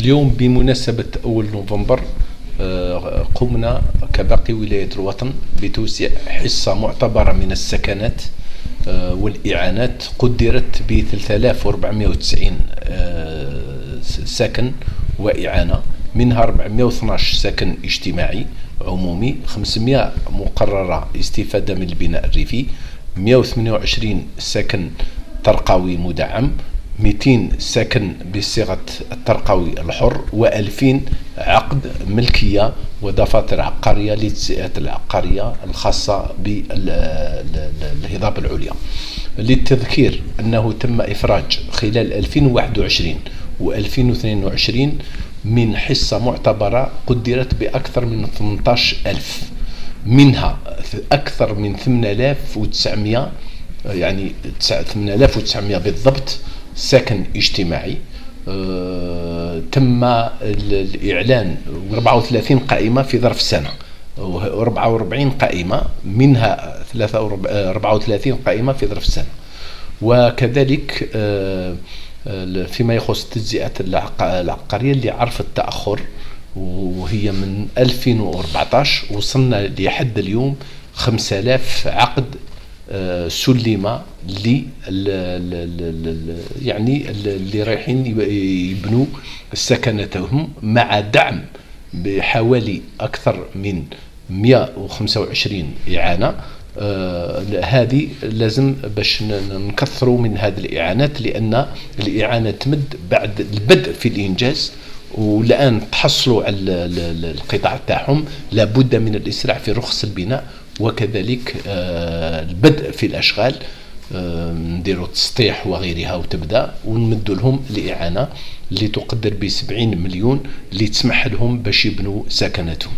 اليوم بمناسبة أول نوفمبر قمنا كباقي ولايات الوطن بتوسيع حصة معتبرة من السكنات والإعانات قدرت ب 3490 سكن وإعانة، منها 412 سكن اجتماعي عمومي، 500 مقررة استفادة من البناء الريفي، 128 سكن ترقوي مدعم، 200 سكن بصيغة الترقوي الحر، و2000 عقد ملكية ودفاتر عقارية للتسهيلات العقارية الخاصة بالهضاب العليا. للتذكير أنه تم إفراج خلال 2021 و2022 من حصة معتبرة قدرت بأكثر من 18,000، منها أكثر من 8,900 يعني 8,900 بالضبط سكن اجتماعي. تم الإعلان 34 قائمة في ظرف سنة، و44 قائمة منها 34 قائمة في ظرف سنة. وكذلك فيما يخص التجزئات العقارية اللي عرفت تأخر، وهي من 2014 وصلنا لحد اليوم 5000 عقد سلم يعني اللي رايحين يبنوا سكنتهم، مع دعم بحوالي أكثر من 125 إعانة. هذه لازم باش نكثروا من هذه الإعانات، لأن الإعانة تمد بعد البدء في الإنجاز، والآن تحصلوا على القطاع تاعهم. لابد من الإسراع في رخص البناء، وكذلك البدء في الأشغال، نديروا تسطيح وغيرها وتبدأ، ونمد لهم الإعانة اللي تقدر ب70 مليون اللي تسمح لهم باش يبنوا سكنتهم.